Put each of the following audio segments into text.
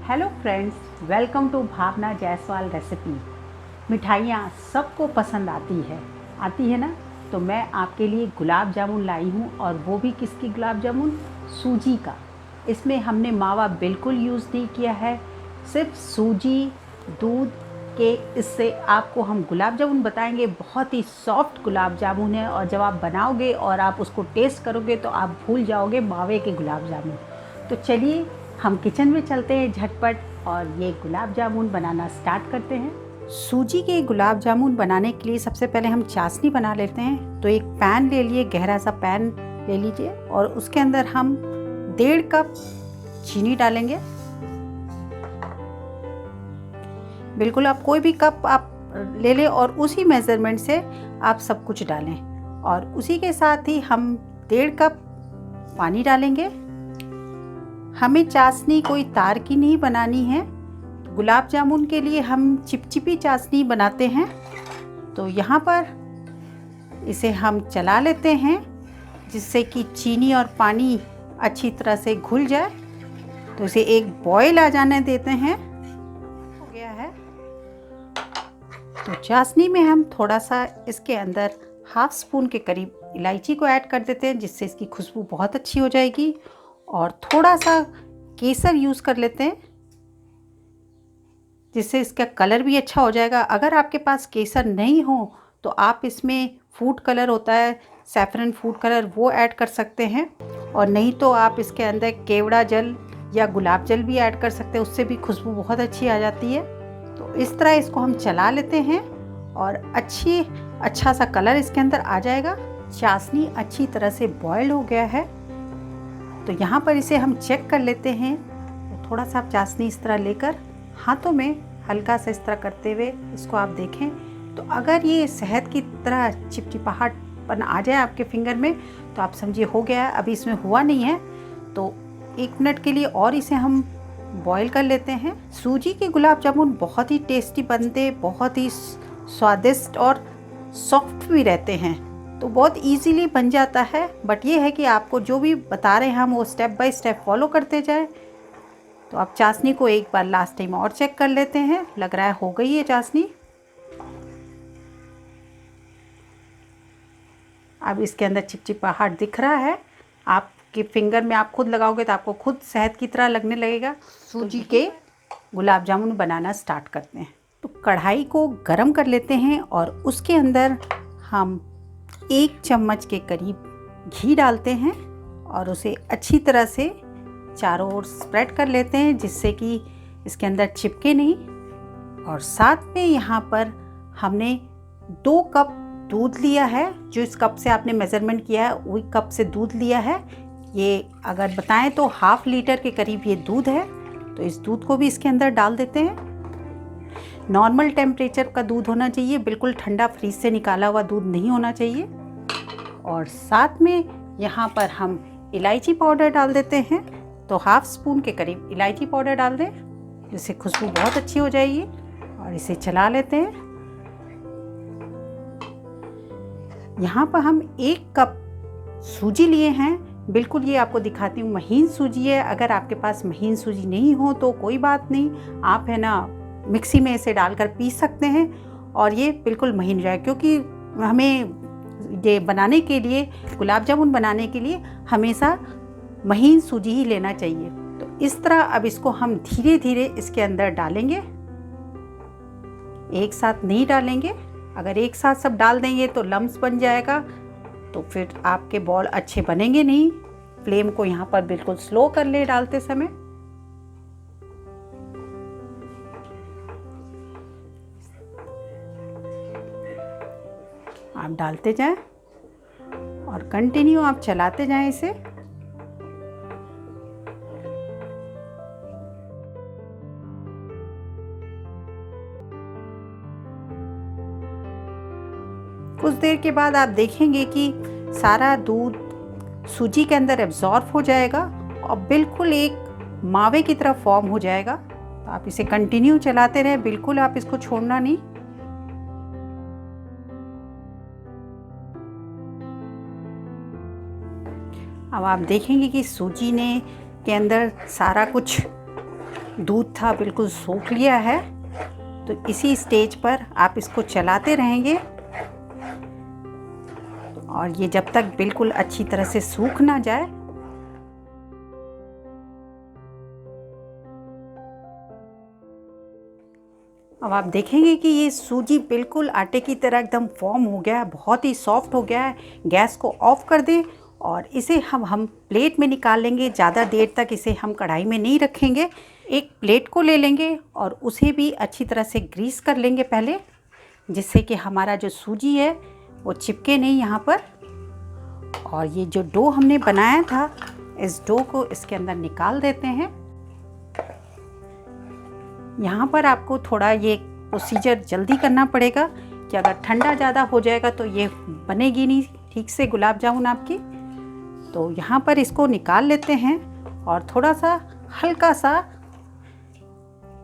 Hello friends, welcome to Bhavna Jaiswal recipe. मिठाइयाँ सबको पसंद आती है ना। तो मैं आपके लिए गुलाब जामुन लाई हूँ, और वो भी किसकी गुलाब जामुन? सूजी का। इसमें हमने मावा बिल्कुल यूज़ नहीं किया है, सिर्फ सूजी, दूध के इससे आपको हम गुलाब जामुन बताएंगे। बहुत ही सॉफ्ट गुलाब जामुन है, और जब आप बनाओगे और आप उसको टेस्ट करोगे तो आप भूल जाओगे मावे के गुलाब जामुन। तो चलिए हम किचन में चलते हैं झटपट, और ये गुलाब जामुन बनाना स्टार्ट करते हैं। सूजी के गुलाब जामुन बनाने के लिए सबसे पहले हम चाशनी बना लेते हैं। तो एक पैन ले लिए, गहरा सा पैन ले लीजिए, और उसके अंदर हम 1.5 कप चीनी डालेंगे। बिल्कुल आप कोई भी कप आप ले लें और उसी मेज़रमेंट से आप सब कुछ डालें। और उसी के साथ ही हम 1.5 कप पानी डालेंगे। हमें चाशनी कोई तार की नहीं बनानी है। गुलाब जामुन के लिए हम चिपचिपी चाशनी बनाते हैं। तो यहाँ पर इसे हम चला लेते हैं, जिससे कि चीनी और पानी अच्छी तरह से घुल जाए। तो इसे एक बॉयल आ जाने देते हैं। हो गया है। तो चाशनी में हम थोड़ा सा इसके अंदर 1/2 स्पून के करीब इलायची को ऐड कर देते हैं, जिससे इसकी खुशबू बहुत अच्छी हो जाएगी। और थोड़ा सा केसर यूज़ कर लेते हैं, जिससे इसका कलर भी अच्छा हो जाएगा। अगर आपके पास केसर नहीं हो तो आप इसमें फूड कलर होता है, सैफरन फूड कलर, वो ऐड कर सकते हैं। और नहीं तो आप इसके अंदर केवड़ा जल या गुलाब जल भी ऐड कर सकते हैं, उससे भी खुशबू बहुत अच्छी आ जाती है। तो इस तरह इसको हम चला लेते हैं, और अच्छा सा कलर इसके अंदर आ जाएगा। चाशनी अच्छी तरह से बॉयल हो गया है। तो यहाँ पर इसे हम चेक कर लेते हैं। तो थोड़ा सा आप चाशनी इस तरह लेकर हाथों में हल्का सा इस तरह करते हुए इसको आप देखें, तो अगर ये शहद की तरह चिपचिपाहटपन आ जाए आपके फिंगर में, तो आप समझिए हो गया है। अभी इसमें हुआ नहीं है, तो 1 मिनट के लिए और इसे हम बॉईल कर लेते हैं। सूजी के गुलाब जामुन बहुत ही टेस्टी बनते, बहुत ही स्वादिष्ट और सॉफ्ट भी रहते हैं। तो बहुत इजीली बन जाता है। बट ये है कि आपको जो भी बता रहे हैं हम, वो स्टेप बाय स्टेप फॉलो करते जाएं। तो आप चाशनी को एक बार लास्ट टाइम और चेक कर लेते हैं। लग रहा है हो गई है चाशनी। अब इसके अंदर चिपचिपाहट दिख रहा है। आपके फिंगर में आप खुद लगाओगे तो आपको खुद शहद की तरह लगने लगेगा। सूजी के गुलाब जामुन बनाना स्टार्ट करते हैं। तो कढ़ाई को गरम कर लेते हैं, और उसके अंदर हम 1 चम्मच के करीब घी डालते हैं, और उसे अच्छी तरह से चारों ओर स्प्रेड कर लेते हैं, जिससे कि इसके अंदर चिपके नहीं। और साथ में यहाँ पर हमने 2 कप दूध लिया है। जो इस कप से आपने मेज़रमेंट किया है, वही कप से दूध लिया है। ये अगर बताएं तो 1/2 लीटर के करीब ये दूध है। तो इस दूध को भी इसके अंदर डाल देते हैं। नॉर्मल टेम्परेचर का दूध होना चाहिए, बिल्कुल ठंडा फ्रीज से निकाला हुआ दूध नहीं होना चाहिए। और साथ में यहाँ पर हम इलायची पाउडर डाल देते हैं। तो 1/2 स्पून के करीब इलायची पाउडर डाल दें, जिससे खुशबू बहुत अच्छी हो जाएगी। और इसे चला लेते हैं। यहाँ पर हम 1 कप सूजी लिए हैं। बिल्कुल ये आपको दिखाती हूँ, महीन सूजी है। अगर आपके पास महीन सूजी नहीं हो तो कोई बात नहीं, आप है ना मिक्सी में इसे डालकर पीस सकते हैं, और ये बिल्कुल महीन जाए। क्योंकि हमें ये बनाने के लिए, गुलाब जामुन बनाने के लिए हमेशा महीन सूजी ही लेना चाहिए। तो इस तरह अब इसको हम धीरे धीरे इसके अंदर डालेंगे, एक साथ नहीं डालेंगे। अगर एक साथ सब डाल देंगे तो लम्स बन जाएगा, तो फिर आपके बॉल अच्छे बनेंगे नहीं। फ्लेम को यहाँ पर बिल्कुल स्लो कर ले डालते समय। आप डालते जाएं और कंटिन्यू आप चलाते जाएं इसे। कुछ देर के बाद आप देखेंगे कि सारा दूध सूजी के अंदर एब्जॉर्ब हो जाएगा, और बिल्कुल एक मावे की तरह फॉर्म हो जाएगा। तो आप इसे कंटिन्यू चलाते रहें, बिल्कुल आप इसको छोड़ना नहीं। अब आप देखेंगे कि सूजी ने के अंदर सारा कुछ दूध था बिल्कुल सोख लिया है। तो इसी स्टेज पर आप इसको चलाते रहेंगे और ये जब तक बिल्कुल अच्छी तरह से सूख ना जाए। अब आप देखेंगे कि ये सूजी बिल्कुल आटे की तरह एकदम फॉर्म हो गया है, बहुत ही सॉफ्ट हो गया है। गैस को ऑफ कर दें और इसे हम प्लेट में निकाल लेंगे। ज़्यादा देर तक इसे हम कढ़ाई में नहीं रखेंगे। एक प्लेट को ले लेंगे और उसे भी अच्छी तरह से ग्रीस कर लेंगे पहले, जिससे कि हमारा जो सूजी है वो चिपके नहीं यहाँ पर। और ये जो डो हमने बनाया था, इस डो को इसके अंदर निकाल देते हैं। यहाँ पर आपको थोड़ा ये प्रोसीजर जल्दी करना पड़ेगा कि अगर ठंडा ज़्यादा हो जाएगा तो ये बनेगी नहीं ठीक से गुलाब जामुन आपकी। तो यहाँ पर इसको निकाल लेते हैं और थोड़ा सा हल्का सा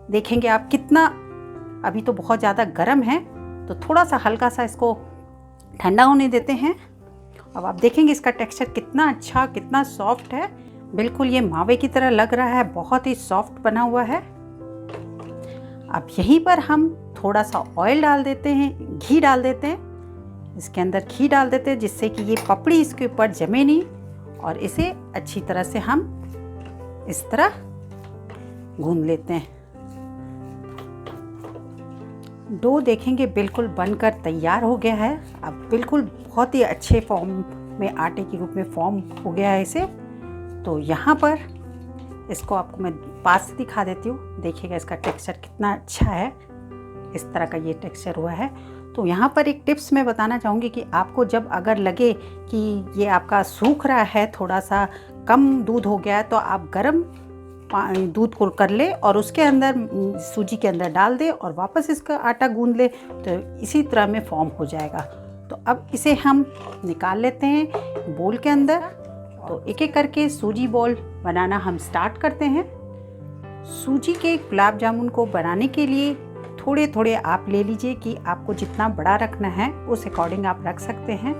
देखेंगे आप कितना, अभी तो बहुत ज़्यादा गर्म है तो थोड़ा सा हल्का सा इसको ठंडा होने देते हैं। अब आप देखेंगे इसका टेक्सचर कितना अच्छा, कितना सॉफ्ट है। बिल्कुल ये मावे की तरह लग रहा है, बहुत ही सॉफ्ट बना हुआ है। अब यहीं पर हम थोड़ा सा ऑयल डाल देते हैं, घी डाल देते हैं। इसके अंदर घी डाल देते हैं जिससे कि ये पपड़ी इसके ऊपर जमे नहीं, और इसे अच्छी तरह से हम इस तरह गूंद लेते हैं। डो देखेंगे बिल्कुल बनकर तैयार हो गया है। अब बिल्कुल बहुत ही अच्छे फॉर्म में आटे के रूप में फॉर्म हो गया है इसे। तो यहाँ पर इसको आपको मैं पास से दिखा देती हूँ। देखिएगा इसका टेक्सचर कितना अच्छा है, इस तरह का ये टेक्सचर हुआ है। तो यहाँ पर एक टिप्स मैं बताना चाहूँगी कि आपको जब अगर लगे कि ये आपका सूख रहा है, थोड़ा सा कम दूध हो गया है, तो आप गर्म दूध को कर ले और उसके अंदर सूजी के अंदर डाल दे और वापस इसका आटा गूंद ले, तो इसी तरह में फॉर्म हो जाएगा। तो अब इसे हम निकाल लेते हैं बोल के अंदर। तो एक एक करके सूजी बॉल बनाना हम स्टार्ट करते हैं। सूजी के गुलाब जामुन को बनाने के लिए थोड़े थोड़े आप ले लीजिए कि आपको जितना बड़ा रखना है उस अकॉर्डिंग आप रख सकते हैं।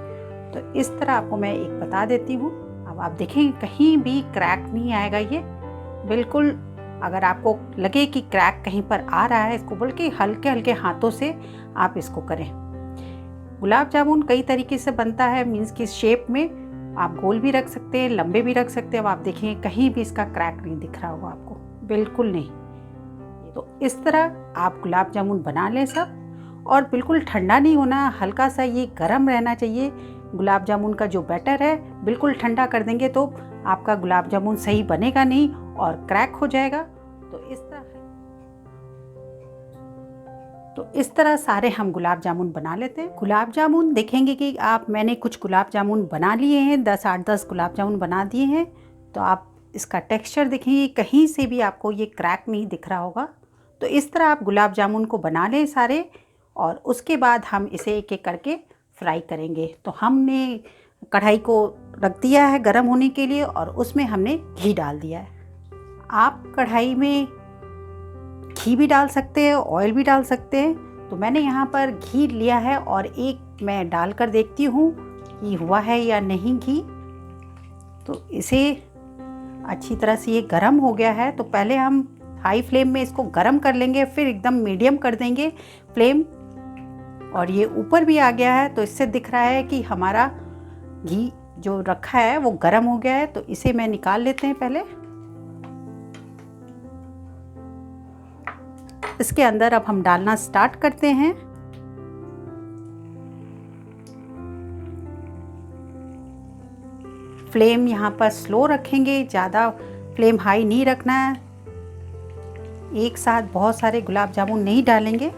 तो इस तरह आपको मैं एक बता देती हूँ। अब आप देखेंगे कहीं भी क्रैक नहीं आएगा। ये बिल्कुल, अगर आपको लगे कि क्रैक कहीं पर आ रहा है, इसको बल्कि हल्के हल्के हाथों से आप इसको करें। गुलाब जामुन कई तरीके से बनता है, मीन्स की शेप में आप गोल भी रख सकते हैं, लंबे भी रख सकते हैं। अब आप देखेंगे कहीं भी इसका क्रैक नहीं दिख रहा होगा आपको, बिल्कुल नहीं। तो इस तरह आप गुलाब जामुन बना लें सब, और बिल्कुल ठंडा नहीं होना, हल्का सा ये गर्म रहना चाहिए। गुलाब जामुन का जो बैटर है बिल्कुल ठंडा कर देंगे तो आपका गुलाब जामुन सही बनेगा नहीं और क्रैक हो जाएगा। तो इस तरह सारे हम गुलाब जामुन बना लेते हैं। गुलाब जामुन देखेंगे कि मैंने कुछ गुलाब जामुन बना लिए हैं, 8-10 गुलाब जामुन बना दिए हैं। तो आप इसका टेक्सचर देखेंगे, कहीं से भी आपको ये क्रैक नहीं दिख रहा होगा। तो इस तरह आप गुलाब जामुन को बना लें सारे, और उसके बाद हम इसे एक एक करके फ्राई करेंगे। तो हमने कढ़ाई को रख दिया है गर्म होने के लिए और उसमें हमने घी डाल दिया है। आप कढ़ाई में घी भी डाल सकते हैं, ऑयल भी डाल सकते हैं। तो मैंने यहाँ पर घी लिया है और एक मैं डालकर देखती हूँ कि हुआ है या नहीं घी। तो इसे अच्छी तरह से ये गरम हो गया है। तो पहले हम हाई फ्लेम में इसको गरम कर लेंगे, फिर एकदम मीडियम कर देंगे फ्लेम, और ये ऊपर भी आ गया है। तो इससे दिख रहा है कि हमारा घी जो रखा है वो गरम हो गया है। तो इसे मैं निकाल लेते हैं पहले। इसके अंदर अब हम डालना स्टार्ट करते हैं। फ्लेम यहाँ पर स्लो रखेंगे, ज़्यादा फ्लेम हाई नहीं रखना है। एक साथ बहुत सारे गुलाब जामुन नहीं डालेंगे,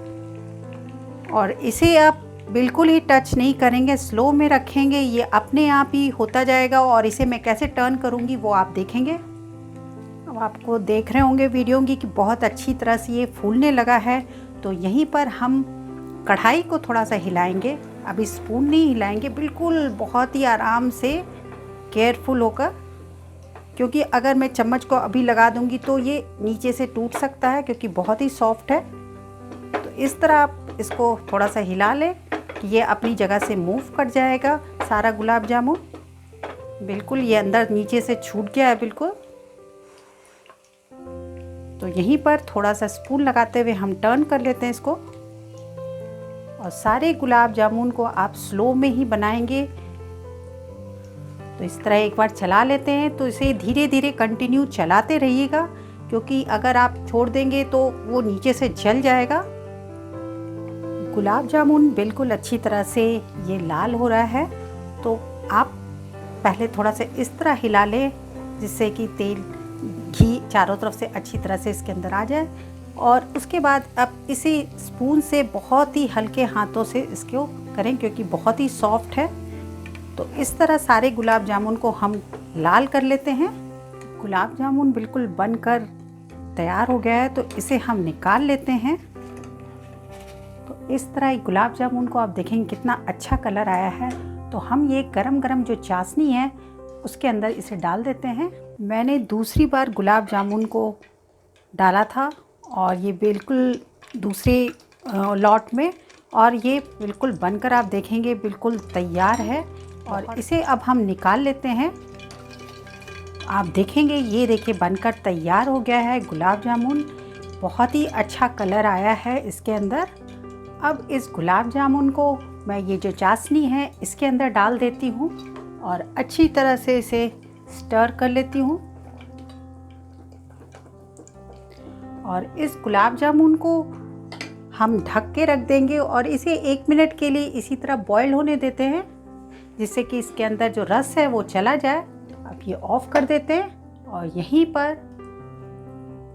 और इसे आप बिल्कुल ही टच नहीं करेंगे, स्लो में रखेंगे। ये अपने आप ही होता जाएगा, और इसे मैं कैसे टर्न करूँगी वो आप देखेंगे। अब आपको देख रहे होंगे वीडियो की कि बहुत अच्छी तरह से ये फूलने लगा है। तो यहीं पर हम कढ़ाई को थोड़ा सा हिलाएंगे, अभी स्पून नहीं हिलाएंगे, बिल्कुल बहुत ही आराम से केयरफुल होकर, क्योंकि अगर मैं चम्मच को अभी लगा दूंगी तो ये नीचे से टूट सकता है क्योंकि बहुत ही सॉफ्ट है। तो इस तरह आप इसको थोड़ा सा हिला लें कि ये अपनी जगह से मूव कर जाएगा सारा गुलाब जामुन। बिल्कुल ये अंदर नीचे से छूट गया है बिल्कुल। तो यहीं पर थोड़ा सा स्पून लगाते हुए हम टर्न कर लेते हैं इसको। और सारे गुलाब जामुन को आप स्लो में ही बनाएंगे। तो इस तरह एक बार चला लेते हैं। तो इसे धीरे धीरे कंटिन्यू चलाते रहिएगा, क्योंकि अगर आप छोड़ देंगे तो वो नीचे से जल जाएगा। गुलाब जामुन बिल्कुल अच्छी तरह से ये लाल हो रहा है। तो आप पहले थोड़ा सा इस तरह हिला लें, जिससे कि तेल घी चारों तरफ से अच्छी तरह से इसके अंदर आ जाए। और उसके बाद अब इसी स्पून से बहुत ही हल्के हाथों से इसको करें, क्योंकि बहुत ही सॉफ्ट है। तो इस तरह सारे गुलाब जामुन को हम लाल कर लेते हैं। गुलाब जामुन बिल्कुल बनकर तैयार हो गया है, तो इसे हम निकाल लेते हैं। तो इस तरह गुलाब जामुन को आप देखेंगे कितना अच्छा कलर आया है। तो हम ये गरम गरम जो चाशनी है उसके अंदर इसे डाल देते हैं। मैंने दूसरी बार गुलाब जामुन को डाला था, और ये बिल्कुल दूसरे लॉट में, और ये बिल्कुल बनकर आप देखेंगे बिल्कुल तैयार है। और इसे अब हम निकाल लेते हैं। आप देखेंगे ये देखिए बनकर तैयार हो गया है गुलाब जामुन। बहुत ही अच्छा कलर आया है इसके अंदर। अब इस गुलाब जामुन को मैं ये जो चाशनी है इसके अंदर डाल देती हूँ और अच्छी तरह से इसे स्टर कर लेती हूँ। और इस गुलाब जामुन को हम ढक के रख देंगे और इसे 1 मिनट के लिए इसी तरह बॉईल होने देते हैं, जिससे कि इसके अंदर जो रस है वो चला जाए। अब ये ऑफ कर देते हैं और यहीं पर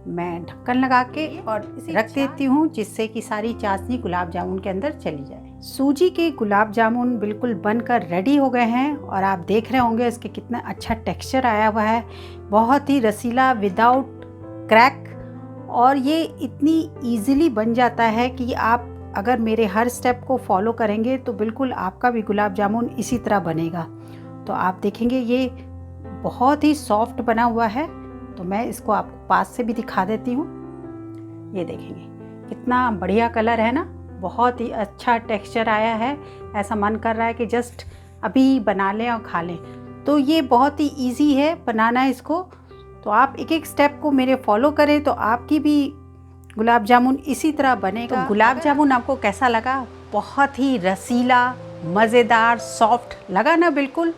मैं ढक्कन लगा के और इसे रख देती हूँ, जिससे कि सारी चाशनी गुलाब जामुन के अंदर चली जाए। सूजी के गुलाब जामुन बिल्कुल बनकर रेडी हो गए हैं, और आप देख रहे होंगे इसके कितना अच्छा टेक्सचर आया हुआ है। बहुत ही रसीला, विदाउट क्रैक, और ये इतनी इजीली बन जाता है कि आप अगर मेरे हर स्टेप को फॉलो करेंगे तो बिल्कुल आपका भी गुलाब जामुन इसी तरह बनेगा। तो आप देखेंगे ये बहुत ही सॉफ्ट बना हुआ है। तो मैं इसको आपको पास से भी दिखा देती हूँ। ये देखेंगे कितना बढ़िया कलर है ना, बहुत ही अच्छा टेक्सचर आया है। ऐसा मन कर रहा है कि जस्ट अभी बना लें और खा लें। तो ये बहुत ही इजी है बनाना इसको। तो आप एक एक स्टेप को मेरे फॉलो करें तो आपकी भी गुलाब जामुन इसी तरह बनेगा। तो गुलाब जामुन आपको कैसा लगा? बहुत ही रसीला, मज़ेदार, सॉफ्ट लगा ना बिल्कुल।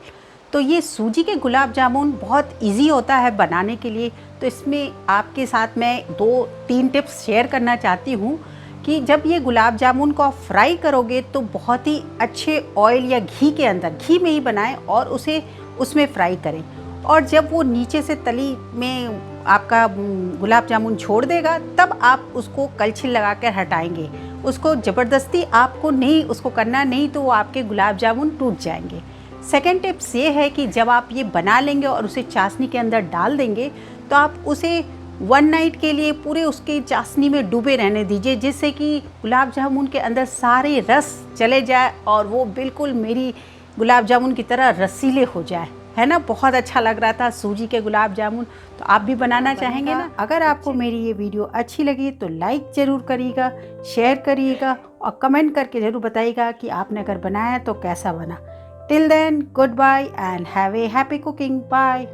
तो ये सूजी के गुलाब जामुन बहुत इजी होता है बनाने के लिए। तो इसमें आपके साथ मैं 2-3 टिप्स शेयर करना चाहती हूँ कि जब ये गुलाब जामुन को आप फ्राई करोगे तो बहुत ही अच्छे ऑयल या घी के अंदर, घी में ही बनाएं और उसे उसमें फ्राई करें। और जब वो नीचे से तली में आपका गुलाब जामुन छोड़ देगा, तब आप उसको कलछी लगा कर हटाएंगे। उसको ज़बरदस्ती आपको नहीं उसको करना, नहीं तो वो आपके गुलाब जामुन टूट जाएंगे। सेकेंड टिप्स ये है कि जब आप ये बना लेंगे और उसे चाशनी के अंदर डाल देंगे, तो आप उसे 1 नाइट के लिए पूरे उसके चाशनी में डूबे रहने दीजिए, जिससे कि गुलाब जामुन के अंदर सारे रस चले जाए और वो बिल्कुल मेरी गुलाब जामुन की तरह रसीले हो जाए। है ना, बहुत अच्छा लग रहा था सूजी के गुलाब जामुन। तो आप भी बनाना चाहेंगे ना? अगर आपको मेरी ये वीडियो अच्छी लगी तो लाइक ज़रूर करिएगा, शेयर करिएगा और कमेंट करके ज़रूर बताइएगा कि आपने अगर बनाया तो कैसा बना। Till then, goodbye and have a happy cooking. Bye.